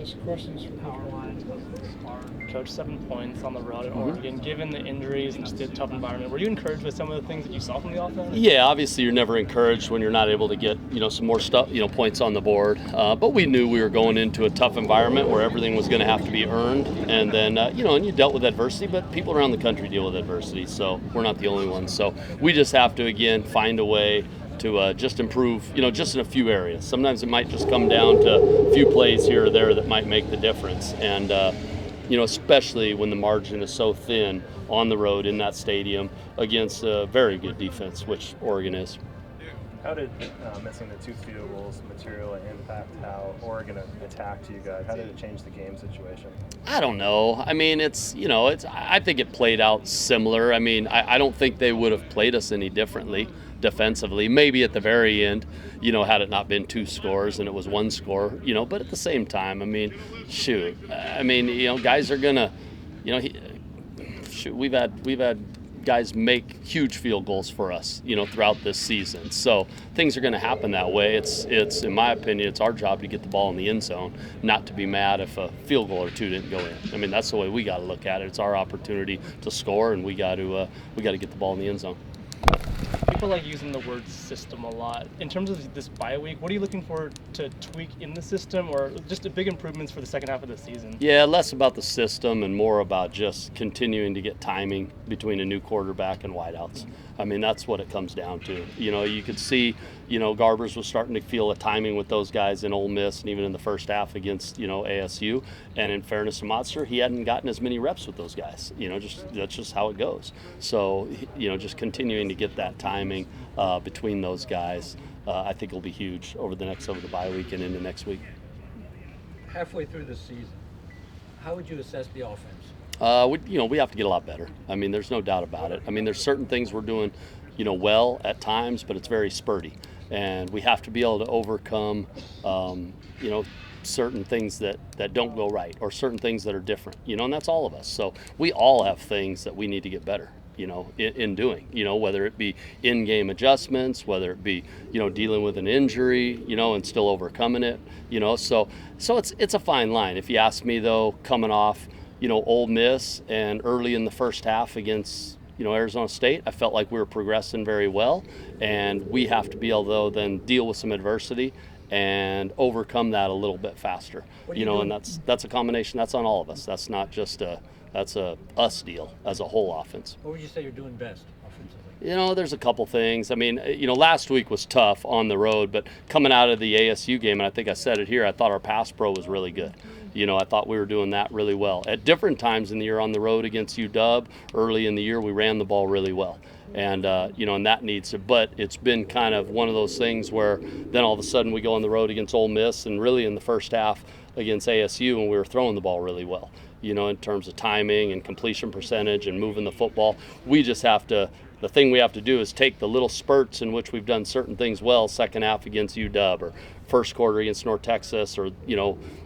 Coach, questions from Power Line. Coach, 7 points on the road at Oregon. Given the injuries and just the tough environment, were you encouraged with some of the things that you saw from the offense? Yeah, obviously you're never encouraged when you're not able to get some more stuff, points on the board. But we knew we were going into a tough environment where everything was going to have to be earned, and then and you dealt with adversity. But people around the country deal with adversity, so we're not the only ones. So we just have to again find a way to just improve, just in a few areas. Sometimes it might just come down to a few plays here or there that might make the difference. And especially when the margin is so thin on the road in that stadium against a very good defense, which Oregon is. How did missing the 2 field goals materially impact how Oregon attacked you guys? How did it change the game situation? I don't know. I mean, I think it played out similar. I mean, I don't think they would have played us any differently defensively. Maybe at the very end, had it not been 2 scores and it was 1 score, but at the same time, I mean, shoot. I mean, guys are gonna, we've had guys make huge field goals for us, throughout this season. So things are going to happen that way. It's in my opinion, it's our job to get the ball in the end zone, not to be mad if a field goal or 2 didn't go in. I mean, that's the way we got to look at it. It's our opportunity to score, and we got to get the ball in the end zone. People like using the word system a lot. In terms of this bye week, what are you looking for to tweak in the system, or just the big improvements for the second half of the season? Yeah, less about the system and more about just continuing to get timing between a new quarterback and wideouts. I mean, that's what it comes down to. You could see, Garbers was starting to feel a timing with those guys in Ole Miss and even in the first half against, ASU. And in fairness to Motzer, he hadn't gotten as many reps with those guys. That's just how it goes. So, just continuing to get that timing between those guys, I think will be huge over the bye week and into next week. Halfway through the season, how would you assess the offense? We have to get a lot better. I mean, there's no doubt about it. I mean, there's certain things we're doing, well at times, but it's very spurty. And we have to be able to overcome, certain things that don't go right or certain things that are different, and that's all of us. So we all have things that we need to get better, in doing, whether it be in-game adjustments, whether it be, dealing with an injury, and still overcoming it, so it's a fine line. If you ask me though, coming off, Ole Miss and early in the first half against, Arizona State, I felt like we were progressing very well, and we have to be able to then deal with some adversity and overcome that a little bit faster, and that's a combination. That's on all of us. That's not just that's a us deal as a whole offense. What would you say you're doing best offensively? There's a couple things. I mean, last week was tough on the road, but coming out of the ASU game, and I think I said it here, I thought our pass pro was really good. I thought we were doing that really well. At different times in the year on the road against UW, early in the year, we ran the ball really well. And, and that needs to, but it's been kind of one of those things where then all of a sudden we go on the road against Ole Miss, and really in the first half against ASU, and we were throwing the ball really well, in terms of timing and completion percentage and moving the football. We just have to, the thing we have to do is take the little spurts in which we've done certain things well, second half against UW or first quarter against North Texas, or,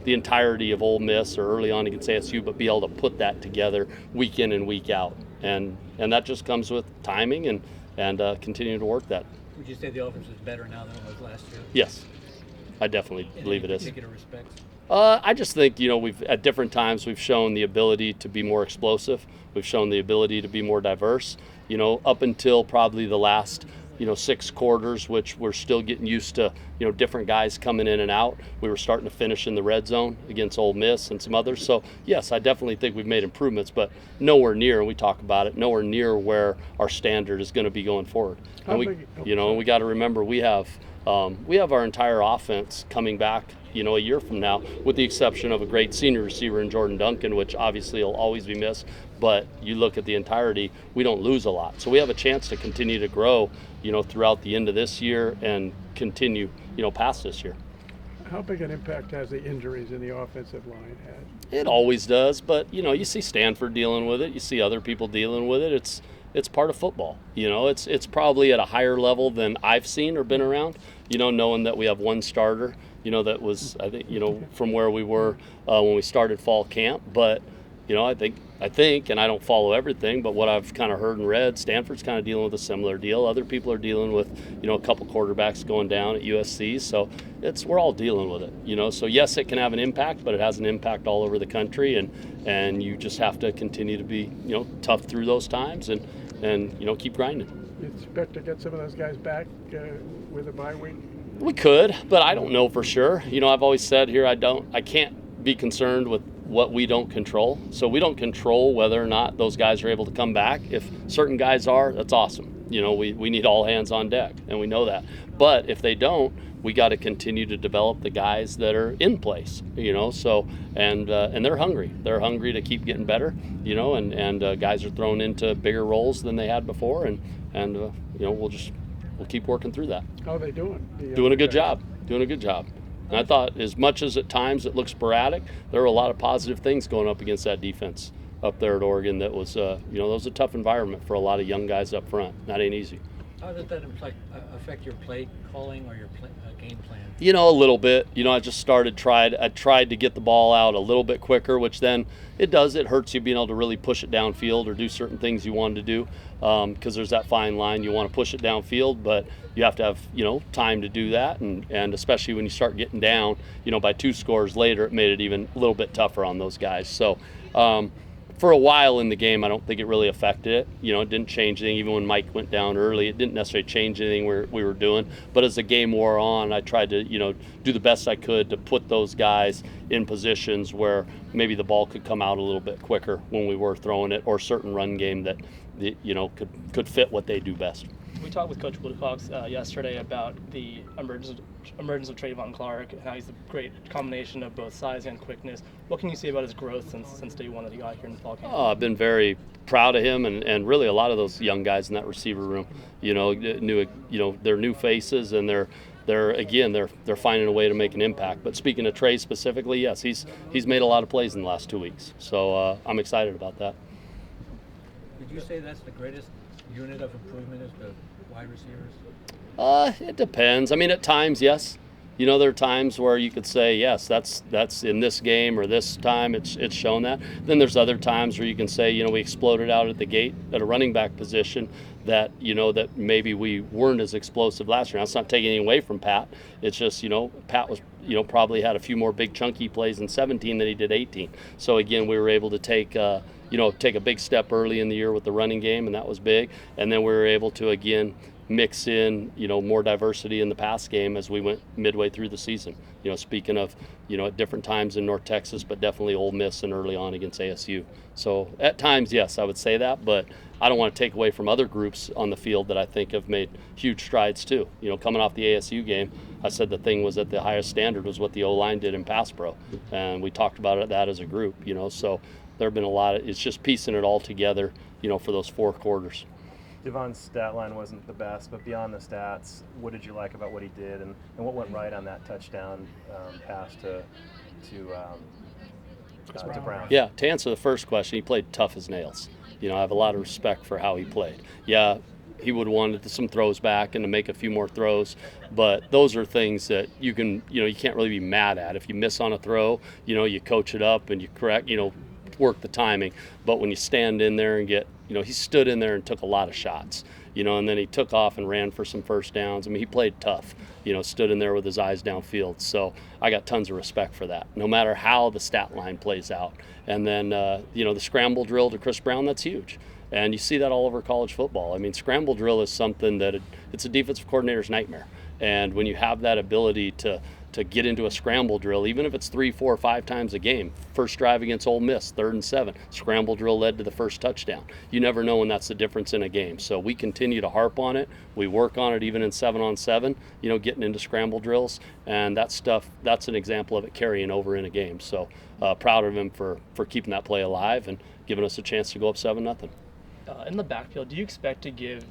the entirety of Ole Miss or early on against ASU, but be able to put that together week in and week out. And that just comes with timing and continuing to work that. Would you say the offense is better now than it was last year? Yes, I definitely believe it is. In particular respects? I just think, we've at different times we've shown the ability to be more explosive. We've shown the ability to be more diverse, up until probably the last, 6 quarters, which we're still getting used to, different guys coming in and out. We were starting to finish in the red zone against Ole Miss and some others. So, yes, I definitely think we've made improvements, but nowhere near, and we talk about it, nowhere near where our standard is going to be going forward. And we got to remember we have our entire offense coming back, a year from now, with the exception of a great senior receiver in Jordan Duncan, which obviously will always be missed. But you look at the entirety, we don't lose a lot. So we have a chance to continue to grow, throughout the end of this year and continue, past this year. How big an impact has the injuries in the offensive line had? It always does, but, you see Stanford dealing with it. You see other people dealing with it. It's part of football. It's probably at a higher level than I've seen or been around, knowing that we have one starter, that was, I think, from where we were when we started fall camp. But, I think, and I don't follow everything, but what I've kind of heard and read, Stanford's kind of dealing with a similar deal. Other people are dealing with, a couple quarterbacks going down at USC. So we're all dealing with it, So yes, it can have an impact, but it has an impact all over the country, and you just have to continue to be, tough through those times and keep grinding. You expect to get some of those guys back with a bye week? We could, but I don't know for sure. I've always said here I can't be concerned with what we don't control. So we don't control whether or not those guys are able to come back. If certain guys are, that's awesome. We need all hands on deck, and we know that. But if they don't, we got to continue to develop the guys that are in place, So and they're hungry. They're hungry to keep getting better, and guys are thrown into bigger roles than they had before, and we'll keep working through that. How are they doing? Doing a good job. Doing a good job. And I thought, as much as at times it looks sporadic, there were a lot of positive things going up against that defense up there at Oregon. That was, that was a tough environment for a lot of young guys up front. That ain't easy. How does that affect your play calling or your game plan? A little bit. I just I tried to get the ball out a little bit quicker, which then it hurts you being able to really push it downfield or do certain things you wanted to do, because there's that fine line. You want to push it downfield, but you have to have, time to do that, and especially when you start getting down, by 2 scores later, it made it even a little bit tougher on those guys. So, for a while in the game, I don't think it really affected it. It didn't change anything. Even when Mike went down early, it didn't necessarily change anything we were doing. But as the game wore on, I tried to, do the best I could to put those guys in positions where maybe the ball could come out a little bit quicker when we were throwing it, or certain run game that, could fit what they do best. We talked with Coach Woodcox yesterday about the emergence of Trayvon Clark and how he's a great combination of both size and quickness. What can you say about his growth since day one that he got here in the fall camp? I've been very proud of him, and really a lot of those young guys in that receiver room. They're new faces, and they're finding a way to make an impact. But speaking of Trey specifically, yes, he's made a lot of plays in the last 2 weeks. So I'm excited about that. Would you say that's the greatest unit of improvement is the wide receivers? It depends. I mean, at times, yes. There are times where you could say, yes, that's in this game or this time it's shown that. Then there's other times where you can say, we exploded out at the gate at a running back position that, that maybe we weren't as explosive last year. Now, it's not taking anything away from Pat. It's just, Pat was, probably had a few more big chunky plays in 17 than he did 18. So again, we were able to take a big step early in the year with the running game, and that was big. And then we were able to, again, mix in, more diversity in the pass game as we went midway through the season. Speaking of, at different times in North Texas, but definitely Ole Miss and early on against ASU. So at times, yes, I would say that, but I don't want to take away from other groups on the field that I think have made huge strides too. Coming off the ASU game, I said the thing was at the highest standard was what the O-line did in pass pro, and we talked about that as a group. So there have been a lot of, it's just piecing it all together, for those 4 quarters. Devon's stat line wasn't the best, but beyond the stats, what did you like about what he did, and what went right on that touchdown pass to Brown? Yeah, to answer the first question, he played tough as nails. I have a lot of respect for how he played. Yeah, he would have wanted some throws back and to make a few more throws, but those are things that you can, you can't really be mad at. If you miss on a throw, you coach it up and you correct, work the timing. But when you stand in there and get, he stood in there and took a lot of shots, and then he took off and ran for some first downs. I mean, he played tough, stood in there with his eyes downfield. So I got tons of respect for that, no matter how the stat line plays out. And then, the scramble drill to Chris Brown, that's huge. And you see that all over college football. I mean, scramble drill is something that it's a defensive coordinator's nightmare. And when you have that ability to get into a scramble drill, even if it's 3, 4, 5 times a game. First drive against Ole Miss, 3rd and 7. Scramble drill led to the first touchdown. You never know when that's the difference in a game. So we continue to harp on it. We work on it even in 7-on-7, getting into scramble drills. And that stuff, that's an example of it carrying over in a game. So proud of him for keeping that play alive and giving us a chance to go up 7-0. In the backfield, do you expect to give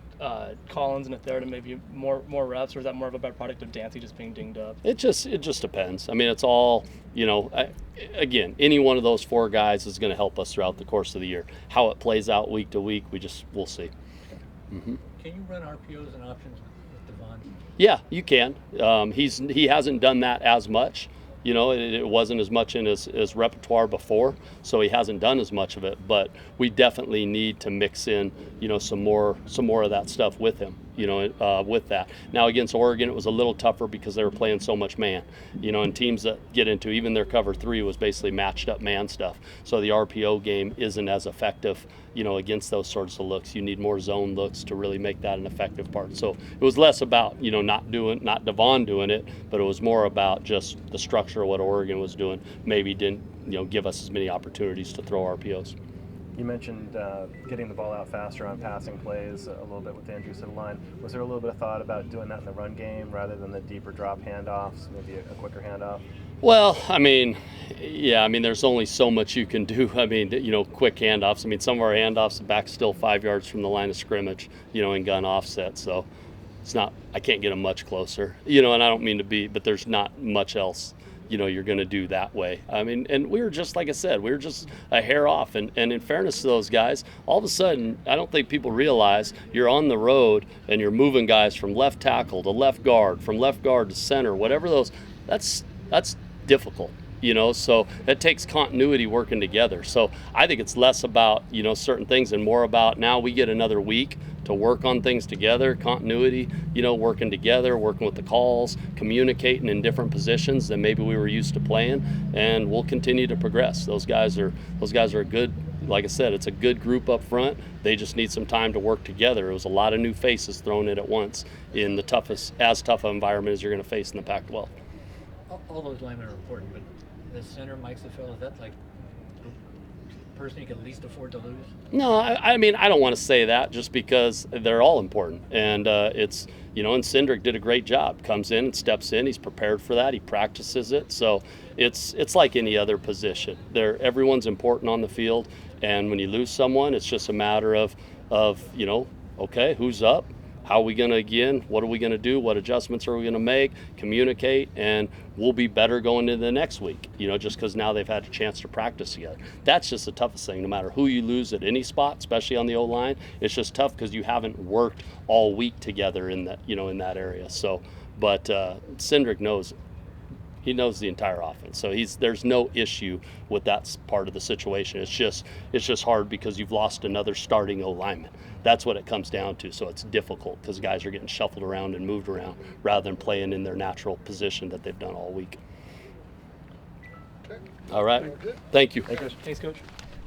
Collins and Athera maybe more reps, or is that more of a byproduct of Dancy just being dinged up? It just depends. I mean, it's all, again, any one of those 4 guys is going to help us throughout the course of the year. How it plays out week to week, we'll see. Mm-hmm. Can you run RPOs and options with Devon? Yeah, you can. He hasn't done that as much, You know, it wasn't as much in his repertoire before, so he hasn't done as much of it. But we definitely need to mix in, you know, some more of that stuff with him. You know, with that. Now against Oregon, it was a little tougher because they were playing so much man. You know, and teams that get into even their cover 3 was basically matched up man stuff. So the RPO game isn't as effective, you know, against those sorts of looks. You need more zone looks to really make that an effective part. So it was less about, you know, not Devon doing it, but it was more about just the structure of what Oregon was doing. Maybe didn't, you know, give us as many opportunities to throw RPOs. You mentioned getting the ball out faster on passing plays a little bit with Andrews to the line. Was there a little bit of thought about doing that in the run game rather than the deeper drop handoffs, maybe a quicker handoff? Well, I mean, yeah, I mean, there's only so much you can do. I mean, you know, quick handoffs. I mean, some of our handoffs, the back's still 5 yards from the line of scrimmage, you know, in gun offset. So it's not, I can't get them much closer, you know, and I don't mean to be, but there's not much else, you know, you're going to do that way. I mean, and we were just, like I said, we were just a hair off. And in fairness to those guys, all of a sudden, I don't think people realize you're on the road and you're moving guys from left tackle to left guard, from left guard to center, whatever those, that's difficult, you know, so it takes continuity working together. So I think it's less about, you know, certain things and more about now we get another week to work on things together, continuity, you know, working together, working with the calls, communicating in different positions than maybe we were used to playing, and we'll continue to progress. Those guys are good. Like I said, it's a good group up front. They just need some time to work together. It was a lot of new faces thrown in at once in the as tough an environment as you're going to face in the Pac-12. All those linemen are important, but the center, Mike Safell, is that like the person you can least afford to lose? No, I mean, I don't want to say that just because they're all important. And it's, you know, and Cindric did a great job. Comes in and steps in. He's prepared for that. He practices it. So it's like any other position. Everyone's important on the field. And when you lose someone, it's just a matter of you know, okay, who's up? How are we going to, what are we going to do? What adjustments are we going to make? Communicate, and we'll be better going into the next week, you know, just because now they've had a chance to practice together. That's just the toughest thing, no matter who you lose at any spot, especially on the O-line. It's just tough because you haven't worked all week together in that, you know, in that area. So, but Cindric knows. He knows the entire offense, so there's no issue with that part of the situation. It's just hard because you've lost another starting O-lineman. That's what it comes down to. So it's difficult because guys are getting shuffled around and moved around rather than playing in their natural position that they've done all week. Okay. All right. Thank you. Thanks, Coach. Thanks, Coach.